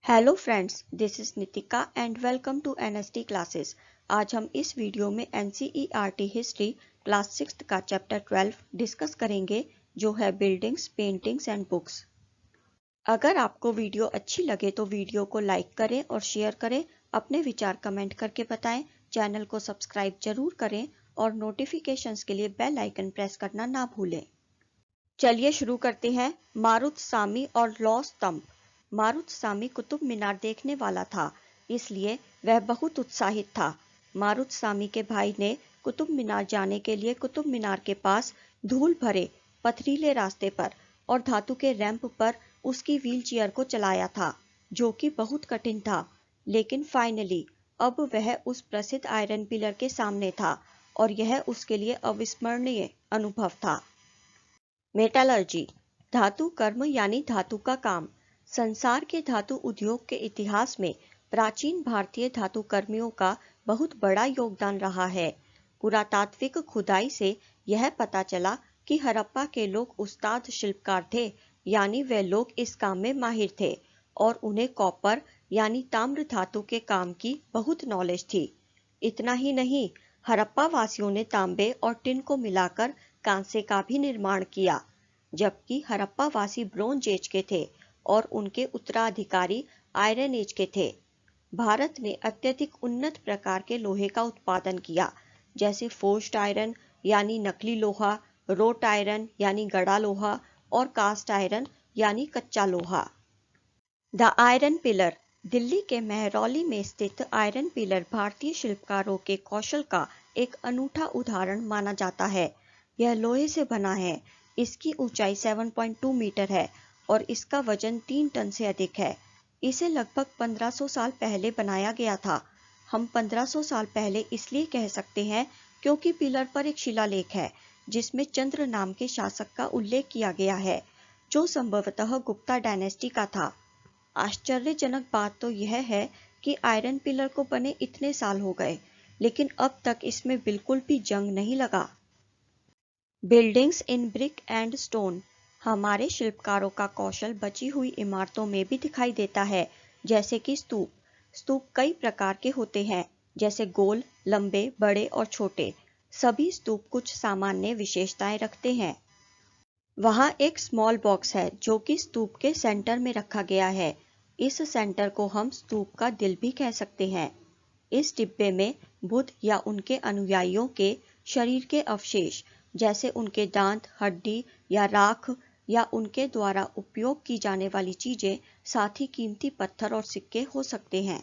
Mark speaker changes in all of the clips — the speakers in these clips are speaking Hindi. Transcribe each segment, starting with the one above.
Speaker 1: Hello friends, this is Nitika and welcome to NST classes. आज हम इस वीडियो में एनसीईआरटी हिस्ट्री क्लास 6 का चैप्टर 12 डिस्कस करेंगे, जो है बिल्डिंग्स, पेंटिंग्स एंड बुक्स। अगर आपको वीडियो अच्छी लगे तो वीडियो को लाइक करें और शेयर करें, अपने विचार कमेंट करके बताएं, चैनल को सब्सक्राइब जरूर करें और नोटिफिकेशंस के लिए बेल आइकन प्रेस करना ना भूलें। चलिए शुरू करते हैं। मारुतसामी और लॉस तंब। मारुतसामी कुतुब मीनार देखने वाला था, इसलिए वह बहुत उत्साहित था। मारुतसामी के भाई ने कुतुब मीनार जाने के लिए कुतुब मीनार के पास धूल भरे पथरीले रास्ते पर और धातु के रैंप पर उसकी व्हीलचेयर को चलाया था, जो कि बहुत कठिन था। लेकिन फाइनली अब वह उस प्रसिद्ध आयरन पिलर के सामने था और यह उसके लिए अविस्मरणीय अनुभव था। मेटालर्जी, धातु कर्म यानी धातु का काम। संसार के धातु उद्योग के इतिहास में प्राचीन भारतीय धातु कर्मियों का बहुत बड़ा योगदान रहा है। पुरातात्विक खुदाई से यह पता चला कि हड़प्पा के लोग उस्ताद शिल्पकार थे, यानी वे लोग इस काम में माहिर थे और उन्हें कॉपर यानी ताम्र धातु के काम की बहुत नॉलेज थी। इतना ही नहीं, हड़प्पा वासियों ने तांबे और टिन को मिलाकर कांसे का भी निर्माण किया, जबकि हड़प्पा वासी ब्रोंज एज के थे और उनके उत्तराधिकारी आयरन एज के थे। भारत ने अत्यधिक उन्नत प्रकार के लोहे का उत्पादन किया, जैसे फोर्ज्ड आयरन यानी नकली लोहा, रोट आयरन यानी गड़ा लोहा और कास्ट आयरन यानी कच्चा लोहा। द आयरन पिलर, दिल्ली के मेहरौली में स्थित आयरन पिलर भारतीय शिल्पकारों के कौशल का एक अनूठा उदाहरण माना जाता है। यह लोहे से बना है, इसकी ऊंचाई 7.2 मीटर है और इसका वजन 3 टन से अधिक है। इसे लगभग 1500 साल पहले बनाया गया था। हम 1500 साल पहले इसलिए कह सकते हैं क्योंकि पिलर पर एक शिलालेख है जिसमें चंद्र नाम के शासक का उल्लेख किया गया है, जो संभवतः गुप्ता डायनेस्टी का था। आश्चर्यजनक बात तो यह है कि आयरन पिलर को बने इतने साल हो गए, लेकिन अब तक इसमें बिल्कुल भी जंग नहीं लगा। Buildings in brick and stone, हमारे शिल्पकारों का कौशल बची हुई इमारतों में भी दिखाई देता है, जैसे कि स्तूप। स्तूप कई प्रकार के होते हैं, जैसे गोल, लंबे, बड़े और छोटे। सभी स्तूप कुछ सामान्य विशेषताएं रखते हैं। वहाँ एक स्मॉल बॉक्स है जो कि स्तूप के सेंटर में रखा गया है। इस सेंटर को हम स्तूप का दिल भी कह सकते हैं। इस डिब्बे में बुद्ध या उनके अनुयायियों के शरीर के अवशेष, जैसे उनके दांत, हड्डी या राख या उनके द्वारा उपयोग की जाने वाली चीजें, साथ ही कीमती पत्थर और सिक्के हो सकते हैं।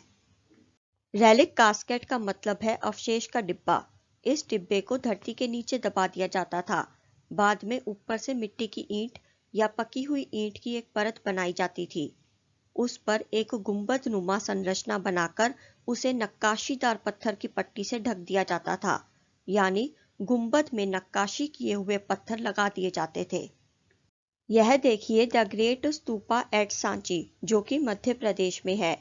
Speaker 1: रेलिक कास्केट का मतलब है अवशेष का डिब्बा। इस डिब्बे को धरती के नीचे दबा दिया जाता था। बाद में ऊपर से मिट्टी की ईंट या पकी हुई ईंट की एक परत बनाई जाती थी। उस पर एक गुंबद नुमा संरचना बनाकर उसे नक्काशीदार पत्थर की पट्टी से ढक दिया जाता था, यानी गुंबद में नक्काशी किए हुए पत्थर लगा दिए जाते थे। यह देखिए the great stupa at Sanchi, जो कि मध्य प्रदेश में है।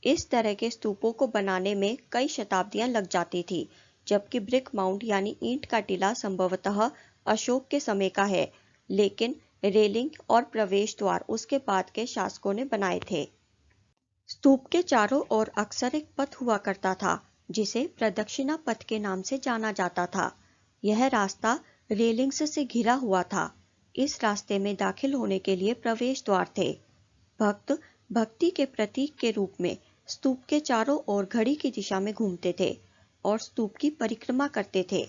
Speaker 1: इस तरह के स्तूपों को बनाने में कई शताब्दियां लग जाती थी, जबकि ब्रिक माउंट यानी ईंट का टीला संभवतः अशोक के समय का है, लेकिन रेलिंग और प्रवेश द्वार उसके बाद के शासकों ने बनाए थे। स्तूप के चारों ओर अक्सर एक पथ हुआ करता था, जिसे प्रदक्षिणा पथ के नाम से जाना जाता था। यह रास्ता रेलिंग्स से घिरा हुआ था। इस रास्ते में दाखिल होने के लिए प्रवेश द्वार थे। भक्त भक्ति के प्रतीक के रूप में स्तूप के चारों ओर घड़ी की दिशा में घूमते थे और स्तूप की परिक्रमा करते थे।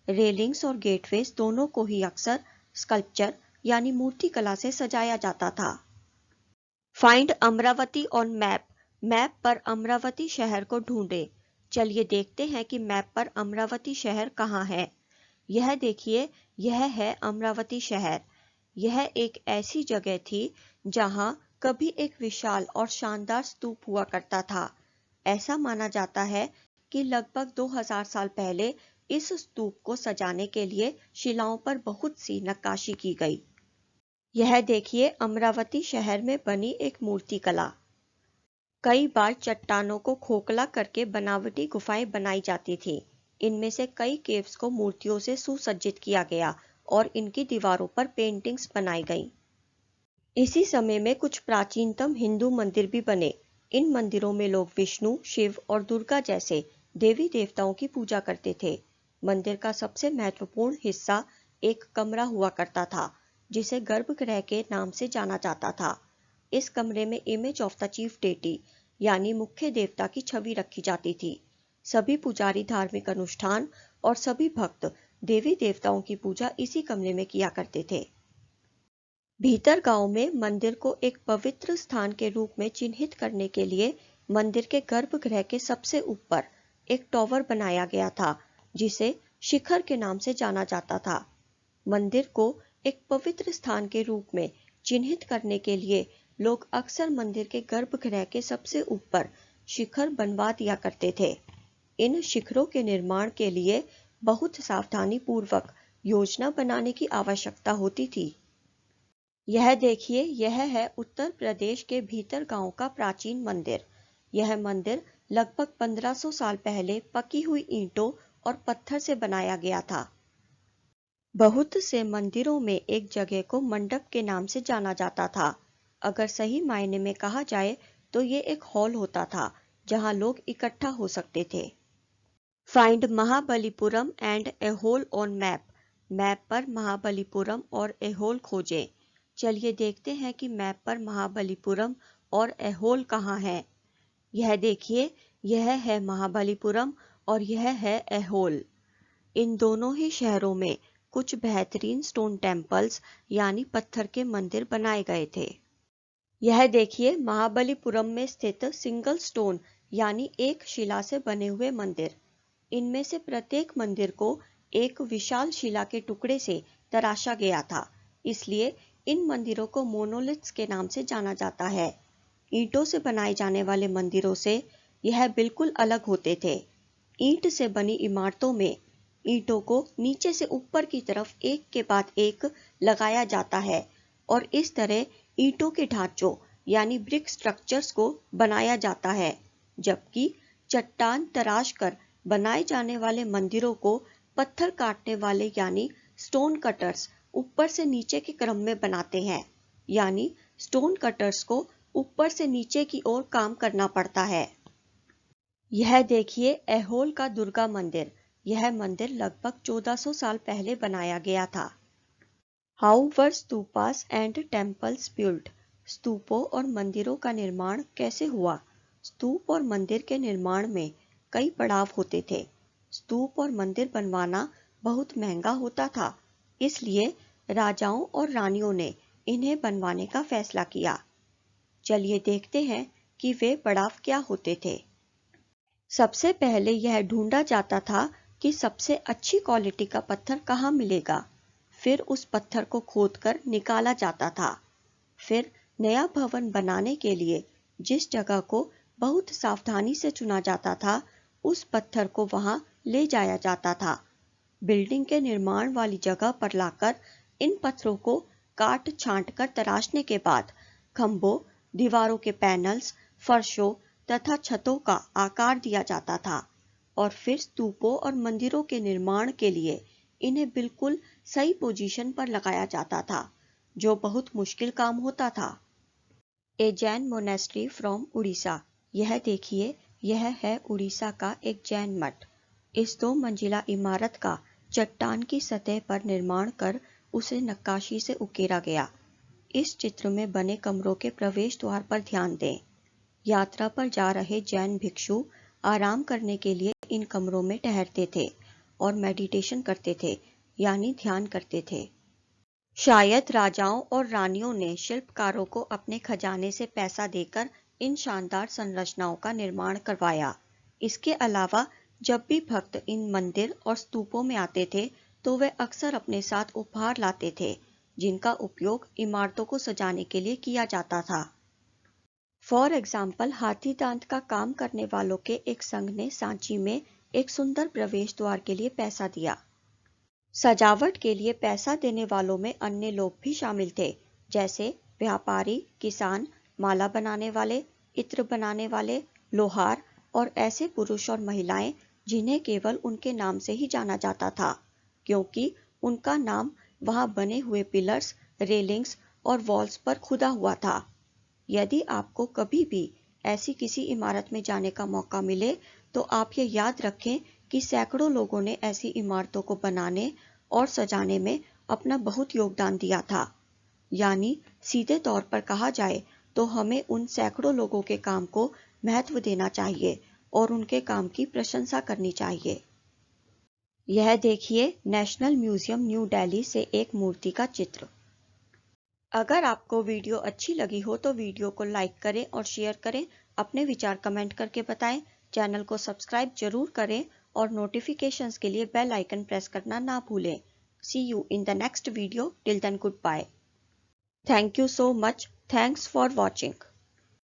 Speaker 1: रेलिंग्स और गेटवेज दोनों को ही अक्सर स्कल्पचर यानी मूर्ति कला से सजाया जाता था। Find Amravati on map, map पर अमरावती शहर को ढूंढे। चलिए देखते हैं कि मैप पर अमरावती शहर कहाँ है। यह देखिए, यह है अमरावती शहर। यह एक ऐसी जगह थी जहां कभी एक विशाल और शानदार स्तूप हुआ करता था। ऐसा माना जाता है कि लगभग 2000 साल पहले इस स्तूप को सजाने के लिए शिलाओं पर बहुत सी नक्काशी की गई। यह देखिए अमरावती शहर में बनी एक मूर्ति कला। कई बार चट्टानों को खोखला करके बनावटी गुफाएं बनाई जाती थी। इनमें से कई केव्स को मूर्तियों से सुसज्जित किया गया और इनकी दीवारों पर पेंटिंग्स बनाई गई। इसी समय में कुछ प्राचीनतम हिंदू मंदिर भी बने। इन मंदिरों में लोग विष्णु, शिव और दुर्गा जैसे देवी देवताओं की पूजा करते थे। मंदिर का सबसे महत्वपूर्ण हिस्सा एक कमरा हुआ करता था, जिसे गर्भगृह के नाम से जाना जाता था। इस कमरे में image of the chief deity यानी मुख्य देवता की छवि रखी जाती थी। सभी पुजारी धार्मिक अनुष्ठान और सभी भक्त देवी देवताओं की पूजा इसी कमरे में किया करते थे। भीतर गांव में मंदिर को एक पवित्र स्थान के रूप में चिन्हित करने के लिए मंदिर के गर्भगृह के सबसे ऊपर एक टॉवर बनाया गया था, जिसे शिखर के नाम से जाना जाता था। मंदिर को एक पवित्र स्थान के रूप में चिन्हित करने के लिए लोग अक्सर मंदिर के गर्भगृह के सबसे ऊपर शिखर बनवा दिया करते थे। इन शिखरों के निर्माण के लिए बहुत सावधानी पूर्वक योजना बनाने की आवश्यकता होती थी। यह देखिए, यह है उत्तर प्रदेश के भीतर गांव का प्राचीन मंदिर। यह मंदिर लगभग 1500 साल पहले पकी हुई ईंटों और पत्थर से बनाया गया था। बहुत से मंदिरों में एक जगह को मंडप के नाम से जाना जाता था। अगर सही मायने में कहा जाए तो ये एक हॉल होता था जहां लोग इकट्ठा हो सकते थे। Find Mahabalipuram and Aihole on map. Map पर महाबलीपुरम और एहोल खोजें। चलिए देखते हैं कि मैप पर महाबलीपुरम और एहोल कहाँ है। यह देखिए, यह है महाबलीपुरम और यह है एहोल। इन दोनों ही शहरों में कुछ बेहतरीन स्टोन टेम्पल्स यानी पत्थर के मंदिर बनाए गए थे। यह देखिए, महाबलीपुरम में स्थित सिंगल स्टोन यानी एक शिला से बने हुए मंदिर। इनमें से प्रत्येक मंदिर को एक विशाल शिला के टुकड़े से तराशा गया था, इसलिए इन मंदिरों को मोनोलिथ्स के नाम से जाना जाता है। ईंटों से बनाए जाने वाले मंदिरों से यह बिल्कुल अलग होते थे। ईंट से बनी इमारतों में ईंटों को नीचे से ऊपर की तरफ एक के बाद एक लगाया जाता है और इस तरह ईंटों के ढांचों यानी ब्रिक स्ट्रक्चर्स को बनाया जाता है, जबकि चट्टान तराश कर बनाए जाने वाले मंदिरों को पत्थर काटने वाले यानी स्टोन कटर्स ऊपर से नीचे के क्रम में बनाते हैं। यानी स्टोन कटर्स को ऊपर से नीचे की ओर काम करना पड़ता है। यह देखिए, एहोल का दुर्गा मंदिर। यह मंदिर लगभग 1400 साल पहले बनाया गया था। How were stupas and temples built. स्तूपों और मंदिरों का निर्माण कैसे हुआ। स्तूप और मंदिर के निर्माण में कई पड़ाव होते थे। स्तूप और मंदिर बनवाना बहुत महंगा होता था, इसलिए राजाओं और रानियों ने इन्हें बनवाने का फैसला किया। चलिए देखते हैं कि वे पड़ाव क्या होते थे। सबसे पहले यह ढूंढा जाता था कि सबसे अच्छी क्वालिटी का पत्थर कहाँ मिलेगा। फिर उस पत्थर को खोदकर निकाला जाता था। फिर नया भवन बनाने के लिए जिस जगह को बहुत सावधानी से चुना जाता था, उस पत्थर को वहां ले जाया जाता था। बिल्डिंग के निर्माण वाली जगह पर लाकर इन पत्थरों को काट छांट कर तराशने के बाद खंभों, दीवारों के पैनल्स, फर्शों तथा छतों का आकार दिया जाता था और फिर स्तूपों और मंदिरों के निर्माण के लिए इन्हें बिल्कुल सही पोजीशन पर लगाया जाता था, जो बहुत मुश्किल काम होता था। ए जैन मोनेस्ट्री फ्रॉम उड़ीसा। यह देखिए, यह है उड़ीसा का एक जैन मठ। इस 2 मंजिला इमारत का चट्टान की सतह पर निर्माण कर उसे नक्काशी से उकेरा गया। इस चित्र में बने कमरों के प्रवेश द्वार पर ध्यान दें। यात्रा पर जा रहे जैन भिक्षु आराम करने के लिए इन कमरों में ठहरते थे और मेडिटेशन करते थे यानी ध्यान करते थे। शायद राजाओं और रानियों ने शिल्पकारों को अपने खजाने से पैसा देकर इन शानदार संरचनाओं का निर्माण करवाया। इसके अलावा जब भी भक्त इन मंदिर और स्तूपों में आते थे तो वे अक्सर अपने साथ उपहार लाते थे, जिनका उपयोग इमारतों को सजाने के लिए किया जाता था। फॉर एग्जाम्पल, हाथी दांत का काम करने वालों के एक संघ ने सांची में एक सुंदर प्रवेश द्वार के लिए पैसा दिया। सजावट के लिए पैसा देने वालों में अन्य लोग भी शामिल थे, जैसे व्यापारी, किसान, माला बनाने वाले, इत्र बनाने वाले, लोहार और ऐसे पुरुष और महिलाएं जिन्हें केवल उनके नाम से ही जाना जाता था, क्योंकि उनका नाम वहां बने हुए पिलर्स, रेलिंग्स और वॉल्स पर खुदा हुआ था। यदि आपको कभी भी ऐसी किसी इमारत में जाने का मौका मिले तो आप ये याद रखें कि सैकड़ों लोगों ने ऐसी इमारतों को बनाने और सजाने में अपना बहुत योगदान दिया था। यानी सीधे तौर पर कहा जाए तो हमें उन सैकड़ों लोगों के काम को महत्व देना चाहिए और उनके काम की प्रशंसा करनी चाहिए। यह देखिए नेशनल म्यूजियम न्यू दिल्ली से एक मूर्ति का चित्र। अगर आपको वीडियो अच्छी लगी हो तो वीडियो को लाइक करें और शेयर करें। अपने विचार कमेंट करके बताएं। चैनल को सब्सक्राइब जरूर करें और नोटिफिकेशंस के लिए बेल आइकन प्रेस करना ना भूलें। See you in the next video. Till then, goodbye. Thank you so much. Thanks for watching.